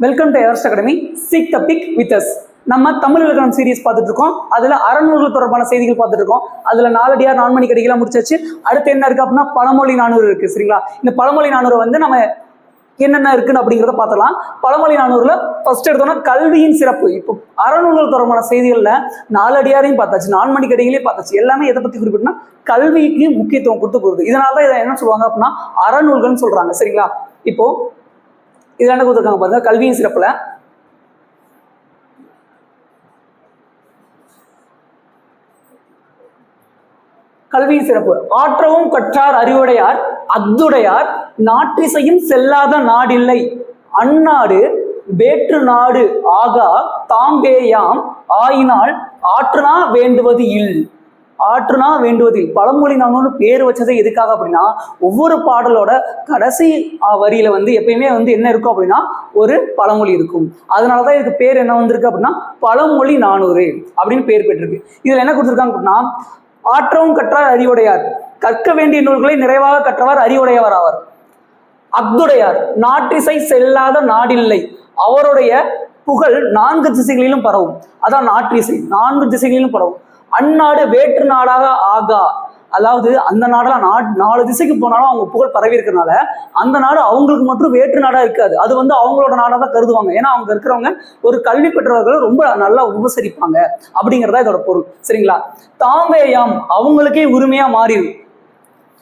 Welcome to Everest academy. Seek the peak with us. நம்ம தமிழ் இலக்கணம் series பார்த்துட்டு இருக்கோம். அதுல அறநூல்கள் தொடர்பான செய்திகள் பார்த்துட்டு இருக்கோம். அதுல நாலடியார் நான்மணி கடிகளாம் முடிச்சாச்சு. அடுத்து என்ன இருக்கு அப்படின்னா பழமொழி 400 இருக்கு. சரிங்களா? இந்த பழமொழி 400 வந்து நம்ம என்னென்ன இருக்குன்னு அப்படிங்கிறத பார்த்துலாம். பழமொழி 400ல ஃபர்ஸ்ட் எடுத்தோம்னா கல்வியின் சிறப்பு. இப்போ அறநூல்கள் தொடர்பான செய்திகள்ல நாலடியாரையும் பார்த்தாச்சு, நான்மணி கடிகளையும் பார்த்தாச்சு. எல்லாமே எதை பத்தி குறிப்பிட்டா கல்விக்கு முக்கியத்துவம் கொடுத்து போகுது. இதனாலதான் இதை என்ன சொல்லுவாங்க அப்படின்னா அறநூல்கள்னு சொல்றாங்க. சரிங்களா? இப்போ இதுல என்ன கொடுத்துருக்காங்க பாருங்க. கல்வியின் சிறப்புல கல்வியின் சிறப்பு ஆற்றவும் கற்றார் அறிவுடையார் அத்துடையார் நாற்றிசையும் செல்லாத நாடில்லை அந்நாடு வேற்று நாடு ஆகா தாம்பேயாம் ஆயினால் ஆற்றுனா வேண்டுவது இல். ஆற்றுனா வேண்டுவதில். பழமொழி 400 பேர் வச்சது எதுக்காக அப்படின்னா ஒவ்வொரு பாடலோட கடைசி வரியில வந்து எப்பயுமே வந்து என்ன இருக்கும் அப்படின்னா ஒரு பழமொழி இருக்கும். அதனாலதான் இதுக்கு பேர் என்ன வந்திருக்கு அப்படின்னா பழமொழி 400 அப்படின்னு பேர் பெற்றிருக்கு. இதுல என்ன கொடுத்துருக்காங்க அப்படின்னா ஆற்றவும் கற்றார் அறிவுடையார், கற்க வேண்டிய நூல்களை நிறைவாக கற்றவர் அறிவுடையவர் ஆவார். அத்துடையார் நாற்றிசை செல்லாத நாடில்லை, அவருடைய புகழ் 4 திசைகளிலும் பரவும். அதான் நாற்றிசை 4 திசைகளிலும் பரவும். அந்நாடு வேற்று நாடாக ஆகா, அதாவது அந்த நாடெல்லாம் 4 திசைக்கு போனாலும் அவங்க புகழ் பரவி இருக்கிறதுனால அந்த நாடு அவங்களுக்கு மட்டும் வேற்று நாடா இருக்காது. அது வந்து அவங்களோட நாடா தான் கருதுவாங்க. ஏன்னா அவங்க இருக்கிறவங்க ஒரு கல்வி பெற்றவர்கள் ரொம்ப நல்லா உபசரிப்பாங்க அப்படிங்கிறதா இதோட பொருள். சரிங்களா? தாம்பேயாம் அவங்களுக்கே உரிமையா மாறிடும்.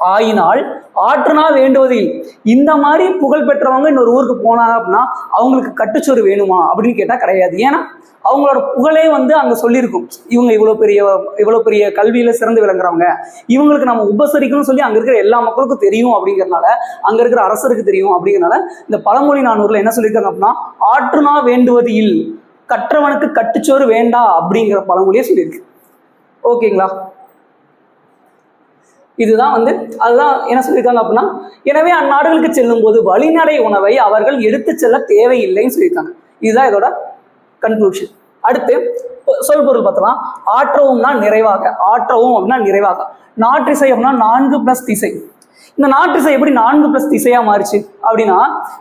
ஆயினால் ஆற்றுனா வேண்டுவதில். இந்த மாதிரி புகழ் பெற்றவங்க இன்னொரு ஊருக்கு போனாங்க அப்படின்னா அவங்களுக்கு கட்டுச்சோறு வேணுமா அப்படின்னு கேட்டா கிடையாது. ஏன்னா அவங்களோட புகழே வந்து அங்க சொல்லியிருக்கும். இவங்க இவ்வளவு பெரிய கல்வியில சிறந்து விளங்குறவங்க, இவங்களுக்கு நம்ம உபசரிக்கணும்னு சொல்லி அங்க இருக்கிற எல்லா மக்களுக்கும் தெரியும். அப்படிங்கிறதுனால அங்க இருக்கிற அரசருக்கு தெரியும். அப்படிங்கிறதுனால இந்த பழமொழி 400ல என்ன சொல்லியிருக்காங்க அப்படின்னா ஆற்றுனா வேண்டுவது இல், கற்றவனுக்கு கட்டுச்சோறு வேண்டா அப்படிங்கிற பழமொழியே சொல்லியிருக்கு. ஓகேங்களா? இதுதான் வந்து அதுதான் என்ன சொல்லியிருக்காங்க அப்படின்னா எனவே அந்நாடுகளுக்கு செல்லும் போது வழிநடை உணவை அவர்கள் எடுத்து செல்ல தேவையில்லைன்னு சொல்லியிருக்காங்க. இதுதான் இதோட கன்க்ளூஷன். அடுத்து சொல் பொருள் பார்த்தலாம். ஆற்றவும்னா நிறைவாக, ஆற்றவும் அப்படின்னா நிறைவாக. நாற்றிசை அப்படின்னா 4+ திசை. இந்த நாற்றிசை எப்படி 4+ திசையா மாறுச்சு அப்படின்னா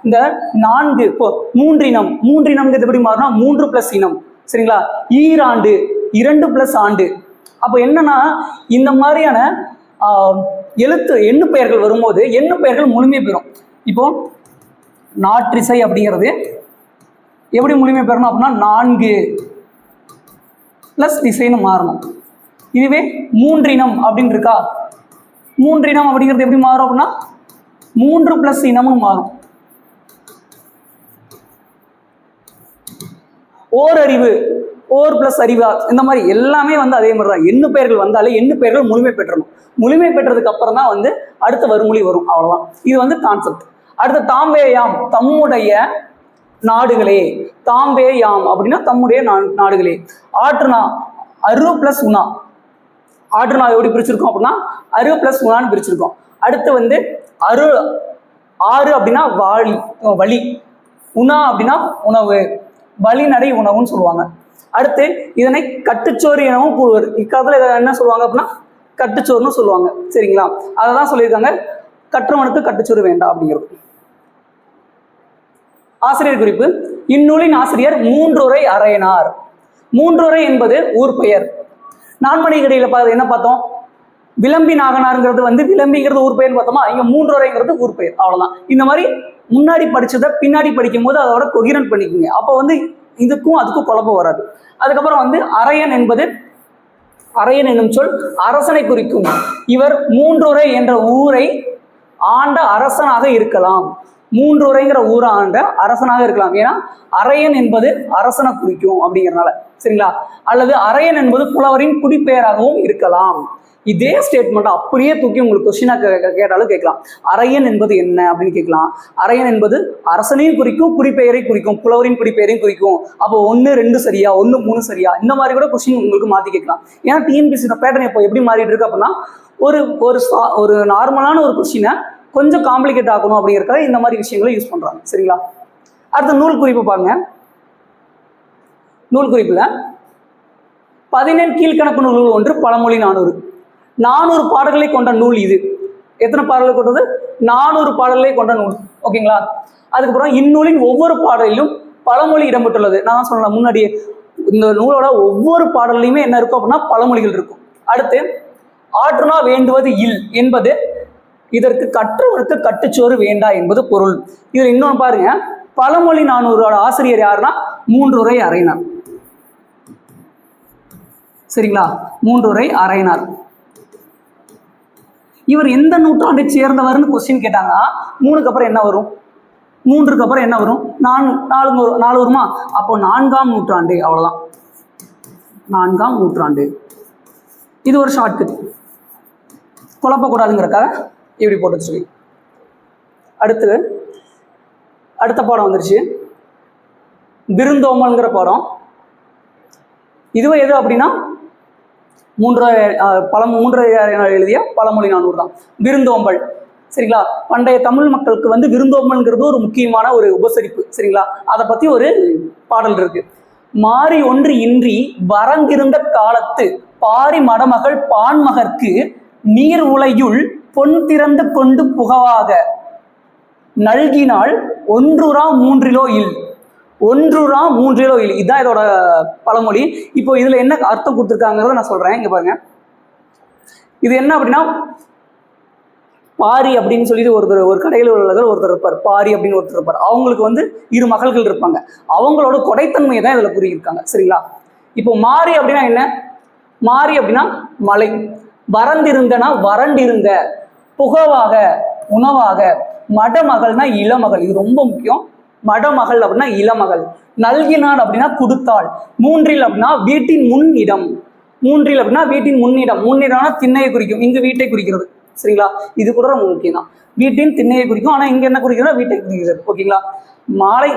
இந்த 4 இப்போ மூன்றினம்ங்கிறது எப்படி மாறினா 3+ இனம். சரிங்களா? ஈராண்டு 2+ ஆண்டு. அப்போ என்னன்னா இந்த மாதிரியான எண்ணு பெயர்கள் வரும்போது எண்ணு பெயர்கள் முழுமை பெறும். இப்போ நாற்றிசை அப்படிங்கிறது எப்படி முழுமை பெறணும் அப்படின்னா 4+ திசைன்னு மாறணும். இதுவே மூன்றினம் அப்படின்னு இருக்கா, மூன்றினம் அப்படிங்கிறது எப்படி மாறும் அப்படின்னா 3+ இனமும் மாறும். ஓரறிவு, ஓர்+ அறிவா, இந்த மாதிரி எல்லாமே வந்து அதே மாதிரி தான். எண்ணு பெயர்கள் வந்தாலே எண்ணு பெயர்கள் முழுமை பெற்றணும். முழுமை பெற்றதுக்கு அப்புறம் தான் வந்து அடுத்த வறுமொழி வரும். அவ்வளவுதான். இது வந்து கான்செப்ட். அடுத்து தாம்பேயாம் தம்முடைய நாடுகளே. தாம்பேயாம் அப்படின்னா தம்முடைய நாடுகளே. ஆற்றுனா அரு+ உணா. ஆற்றுனா எப்படி பிரிச்சிருக்கோம் அப்படின்னா அரு+ உணான்னு பிரிச்சிருக்கோம். அடுத்து வந்து ஆறு அப்படின்னா வழி, உணா அப்படின்னா உணவு, வழிநடை உணவுன்னு சொல்லுவாங்க. அடுத்து இதனை கட்டுச்சோறு எனவும் கூறுவர். இக்காலத்துல இதை என்ன சொல்லுவாங்க அப்படின்னா கட்டுச்சோறுன்னு சொல்லுவாங்க. சரிங்களா? அததான் சொல்லியிருக்காங்க கற்றவனுக்கு கட்டுச்சோறு வேண்டாம் அப்படிங்கிறது. ஆசிரியர் குறிப்பு. இந்நூலின் ஆசிரியர் 3உரை அரையனார். 3உரை என்பது ஊர் பெயர். நான்மணி கடியில என்ன பார்த்தோம்? விளம்பி நாகனாருங்கிறது வந்து விளம்பிங்கிறது ஊர் பெயர்னு பார்த்தோமா, இங்க 3உரைங்கிறது ஊர் பெயர். அவ்வளவுதான். இந்த மாதிரி முன்னாடி படிச்சதை பின்னாடி படிக்கும் போது அதோட கொகிரன் பண்ணிக்கோங்க. அப்போ வந்து இதுக்கும் அதுக்கும் குழப்பம் வராது. அதுக்கப்புறம் வந்து அரையன் என்னும் சொல் அரசனை குறிக்கும். இவர் 3உரை என்ற ஊரை ஆண்ட அரசனாக இருக்கலாம். 3உரைங்கிற ஊரை ஆண்ட அரசனாக இருக்கலாம். ஏன்னா அரையன் என்பது அரசனை குறிக்கும் அப்படிங்கிறனால. சரிங்களா? அல்லது அரையன் என்பது புலவரின் குடிப்பெயராகவும் இருக்கலாம். இதே ஸ்டேட்மெண்ட் அப்படியே தூக்கி உங்களுக்கு கொஸ்டினா கேட்டாலும் கேட்கலாம். அரையன் என்பது என்ன அப்படின்னு கேட்கலாம். அரையன் என்பது அரசனையும் குறிக்கும், குடிப்பெயரை குறிக்கும், புலவரின் குடிப்பெயரையும் குறிக்கும். அப்போ 1, 2 சரியா, 1, 3 சரியா, இந்த மாதிரி கூட கொஸ்டின் உங்களுக்கு மாற்றி கேட்கலாம். ஏன்னா டிஎன்பிஎஸ்சி பேட்டர்ன் இப்போ எப்படி மாறிட்டு இருக்கு அப்படின்னா ஒரு நார்மலான ஒரு கொஸ்டினை கொஞ்சம் காம்ப்ளிகேட் ஆகணும் அப்படிங்கிறத இந்த மாதிரி விஷயங்களை யூஸ் பண்றாங்க. சரிங்களா? அடுத்த நூல் குறிப்பு பாருங்க. நூல் குறிப்புல 17 கீழ்கணக்கு நூல்கள் ஒன்று பழமொழி 400. 400 பாடல்களை கொண்ட நூல் இது. எத்தனை பாடல்களை கொண்டது? 400 பாடல்களை கொண்ட நூல். ஓகேங்களா? அதுக்கப்புறம் இந்நூலின் ஒவ்வொரு பாடலிலும் பழமொழி இடம்பெற்றுள்ளது. நான் சொன்ன முன்னாடியே இந்த நூலோட ஒவ்வொரு பாடல்லையுமே என்ன இருக்கும் அப்படின்னா பழமொழிகள் இருக்கும். அடுத்து ஆற்றுனா வேண்டுவது இல் என்பது இதற்கு கற்றவருக்கு கட்டுச்சோறு வேண்டா என்பது பொருள். இதுல இன்னொன்று பாருங்க, பழமொழி நானூறோட ஆசிரியர் யாருன்னா மூன்றுரை அரையனார். சரிங்களா, மூன்றுரை அரையனார். இவர் எந்த நூற்றாண்டை சேர்ந்தவர்னு கொஸ்டின் கேட்டாங்கன்னா 3க்கு அப்புறம் என்ன வரும், 3க்கு அப்புறம் என்ன வரும், 4 வருமா, அப்போ 4ஆம் நூற்றாண்டு. அவ்வளவுதான், 4ஆம் நூற்றாண்டு. இது ஒரு ஷார்ட்கட், குழப்பக்கூடாதுங்கிறக்காக இப்படி போட்டு வச்சுக்கி. அடுத்த பாடம் வந்துருச்சு, விருந்தோம்பல்ங்கிற பாடம். இதுவே எது அப்படின்னா மூன்றை எழுதிய பழமொழி நானூறு தான் விருந்தோம்பல். சரிங்களா, பண்டைய தமிழ் மக்களுக்கு வந்து விருந்தோம்பல்ங்கிறது ஒரு முக்கியமான ஒரு உபசரிப்பு. சரிங்களா, அதை பத்தி ஒரு பாடல் இருக்கு. மாறி ஒன்று இன்றி வரங்கிருந்த காலத்து பாரி மடமகள் பான்மகற்கு நீர் உலையுள் பொன் திறந்து கொண்டு புகவாக நல்கினால் ஒன்றுரா மூன்றிலோ இல். ஒன்றுரா மூன்றிலோ இல், இதுதான் இதோட பழமொழி. இப்போ இதுல என்ன அர்த்தம் கொடுத்துருக்காங்கிறத நான் சொல்றேன். இங்க பாருங்க, இது என்ன அப்படின்னா பாரி அப்படின்னு சொல்லிட்டு ஒரு கடையில் உள்ளவர்கள் ஒருத்தர் இருப்பார், பாரி அப்படின்னு ஒருத்தர் இருப்பார். அவங்களுக்கு வந்து 2 மகள்கள் இருப்பாங்க. அவங்களோட கொடைத்தன்மையை தான் இதுல கூறியிருக்காங்க. சரிங்களா, இப்போ மாறி அப்படின்னா என்ன, மாறி அப்படின்னா மலை, வறந்திருந்தனா வறண்டிருந்த, புகவாக உணவாக, மடமகள்னா இளமகள், இது ரொம்ப முக்கியம். மடமகள் அப்படின்னா இளமகள், நல்கினான் அப்படின்னா கொடுத்தாள், மூன்றில் அப்படின்னா வீட்டின் முன்னிடம், மூன்றில் அப்படின்னா வீட்டின் முன்னிடம், முன்னிடம்னா திண்ணையை குறிக்கும், இங்கு வீட்டை குறிக்கிறது. சரிங்களா, இது கூட ரொம்ப முக்கியம் தான், வீட்டின் திண்ணையை குறிக்கும், ஆனா இங்க என்ன குறிக்கிறோம், வீட்டை குறிக்கிறது. ஓகேங்களா,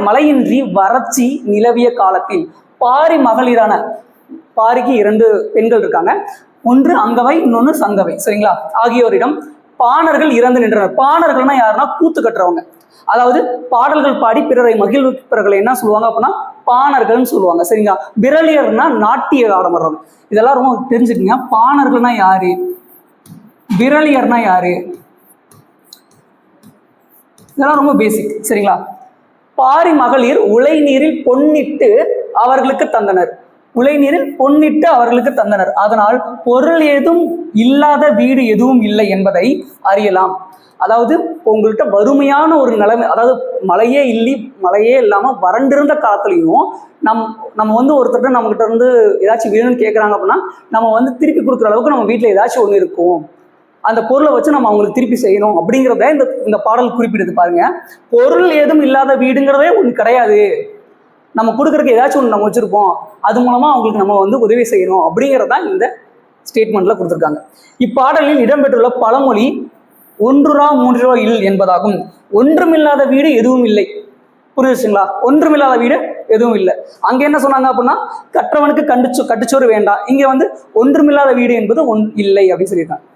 மழையின்றி வறட்சி நிலவிய காலத்தில் பாரி மகளிரான, பாரிக்கு 2 பெண்கள் இருக்காங்க, ஒன்று அங்கவை இன்னொன்று சங்கவை. சரிங்களா, ஆகியோரிடம் பாணர்கள் இறந்து நின்றனர். பாணர்கள்னா யாருன்னா கூத்து கட்டுறவங்க, அதாவது பாடல்கள் பாடி பிறரை மகிழ்விப்பவர்களை என்ன சொல்லுவாங்க அப்படின்னா பாணர்கள்னு சொல்லுவாங்க. சரிங்களா, விரலியர்னா நாட்டிய ஆடம் வர்றவங்க. இதெல்லாம் ரொம்ப தெரிஞ்சுக்கங்க. பாணர்கள்னா யாரு, விரலியர்னா யாரு, இதெல்லாம் ரொம்ப பேசிக். சரிங்களா, பாரி மகளிர் உலை நீரில் பொன்னிட்டு அவர்களுக்கு தந்தனர், உலை நீரில் பொன்னிட்டு அவர்களுக்கு தந்தனர், அதனால் பொருள் ஏதும் இல்லாத வீடு எதுவும் இல்லை என்பதை அறியலாம். அதாவது உங்கள்கிட்ட வறுமையான ஒரு நிலைமை, அதாவது மழையே இல்லாம வறண்டிருந்த காலத்துலையும் நம்ம வந்து ஒருத்தர் நம்மகிட்ட இருந்து ஏதாச்சும் வேணும்னு கேட்குறாங்க அப்படின்னா நம்ம வந்து திருப்பி கொடுக்குற அளவுக்கு நம்ம வீட்டில் ஏதாச்சும் ஒன்று இருக்கும், அந்த பொருளை வச்சு நம்ம அவங்களுக்கு திருப்பி செய்யணும் அப்படிங்கிறத இந்த பாடல் குறிப்பிடுது. பாருங்க, பொருள் ஏதும் இல்லாத வீடுங்கிறதே ஒன்று கிடையாது, நம்ம கொடுக்குறதுக்கு ஏதாச்சும் ஒன்று நம்ம வச்சிருப்போம், அது மூலமா அவங்களுக்கு நம்ம வந்து உதவி செய்யணும் அப்படிங்கிறதான் இந்த ஸ்டேட்மெண்ட்ல கொடுத்துருக்காங்க. இப்பாடலில் இடம்பெற்றுள்ள பழமொழி ஒன்றுரா மூன்றுரா இல் என்பதாகும். ஒன்றுமில்லாத வீடு எதுவும் இல்லை. புரிஞ்சுங்களா, ஒன்றுமில்லாத வீடு எதுவும் இல்லை. அங்க என்ன சொன்னாங்க அப்படின்னா கற்றவனுக்கு கட்டுச்சோறு வேண்டாம், இங்க வந்து ஒன்றுமில்லாத வீடு என்பது இல்லை அப்படின்னு சொல்லியிருக்காங்க.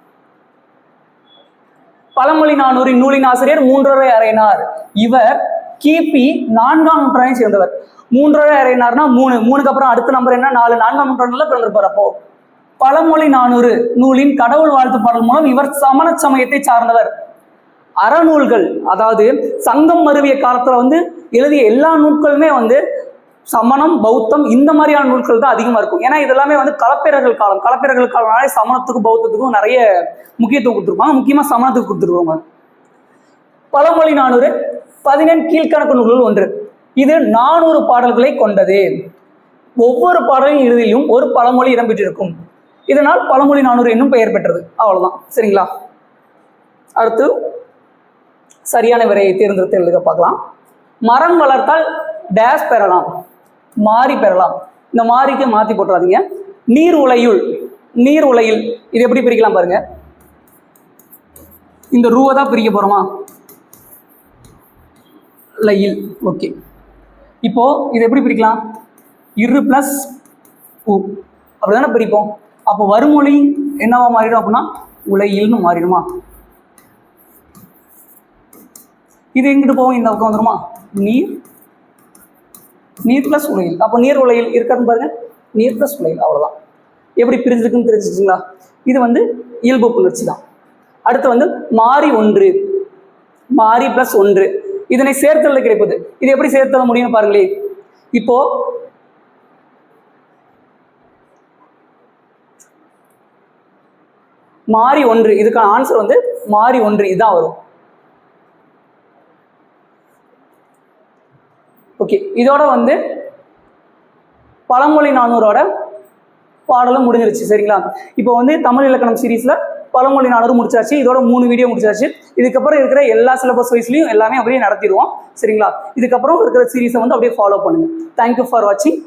பழமொழி நானூறு நூலின் ஆசிரியர் மூன்றுரை அரையனார். இவர் கிபி 4ஆம் நூற்றாண்டை சேர்ந்தவர். மூன்றுரை அரையனார்னா 3க்கு அப்புறம் அடுத்த நம்பர் என்ன 4, 4ஆம் நூற்றாண்டுல பிறந்திருப்பார். அப்போ பழமொழி நானூறு நூலின் கடவுள் வாழ்த்து பாடல் மூலம் இவர் சமண சமயத்தை சார்ந்தவர். அறநூல்கள், அதாவது சங்கம் மருவிய காலத்துல வந்து எழுதிய எல்லா நூல்களுமே வந்து சமணம் பௌத்தம் இந்த மாதிரியான நூல்கள் தான் அதிகமா இருக்கும். ஏன்னா இதெல்லாமே வந்து களப்பிரர்கள் காலம்னாலே சமணத்துக்கும் பௌத்தத்துக்கும் நிறைய முக்கியத்துவம் கொடுத்துருப்பாங்க, முக்கியமா சமணத்துக்கு கொடுத்துருவாங்க. பழமொழி நானூறு 14 கீழ்கணக்கு நூல்கள் ஒன்று. இது 400 பாடல்களை கொண்டது. ஒவ்வொரு பாடலின் இறுதியிலும் ஒரு பழமொழி இடம்பெற்றிருக்கும். இதனால் பழமொழி நானூறு என்னும் பெயர் பெற்றது. அவ்வளவுதான். சரிங்களா, அடுத்து சரியான விடையை தேர்ந்தெடுத்து எழுத பார்க்கலாம். மரம் வளர்த்தால் டேஷ் பெறலாம், மாறி பெறலாம். இந்த மாறிக்கு மாத்தி போட்டுறாதீங்க. நீர் உலையுள், நீர் உலையில், இது எப்படி பிரிக்கலாம் பாருங்க. இந்த ரூவை தான் பிரிக்க போறோமா, லையில். ஓகே, இப்போ இது எப்படி பிரிக்கலாம், இரு பிளஸ் உ அப்படிதானே பிரிப்போம். அப்போ வருமொழி என்னவா மாறிடும் அப்படின்னா உலையில்னு மாறிடுமா. இது எங்கிட்டு போகும், இந்த பக்கம் வந்துருமா, நீர் பிளஸ் உலையில். அப்போ நீர் உலையில் இருக்கான்னு பாருங்க, நீர் பிளஸ் உலையில். அவ்வளவுதான். எப்படி பிரிஞ்சிருக்குன்னு தெரிஞ்சுச்சுங்களா. இது வந்து இயல்பு புணர்ச்சி தான். அடுத்து வந்து மாறி ஒன்று, மாறி பிளஸ் ஒன்று, இதனை சேர்த்தல் கிடைப்பது. இது எப்படி சேர்த்தல் முடியும்னு பாருங்களே. இப்போ மாறி ஒன்று, இதுக்கான ஆன்சர் வந்து மாறி ஒன்று, இதுதான் வரும். ஓகே, இதோட வந்து பழமொழி 400ஓட பாடலும் முடிஞ்சிருச்சு. சரிங்களா? இப்போ வந்து தமிழ் இலக்கணம் சீரீஸ்ல பழமொழி 400 முடிச்சாச்சு. இதோட 3 வீடியோ முடிச்சாச்சு. இதுக்கப்புறம் இருக்கிற எல்லா சிலபஸ் வைஸ்லையும் எல்லாமே அப்படியே நடத்திடுவோம். சரிங்களா? இதுக்கப்புறம் இருக்கிற சீரீஸை வந்து அப்படியே ஃபாலோ பண்ணுங்க. தேங்க்யூ ஃபார் வாட்சிங்.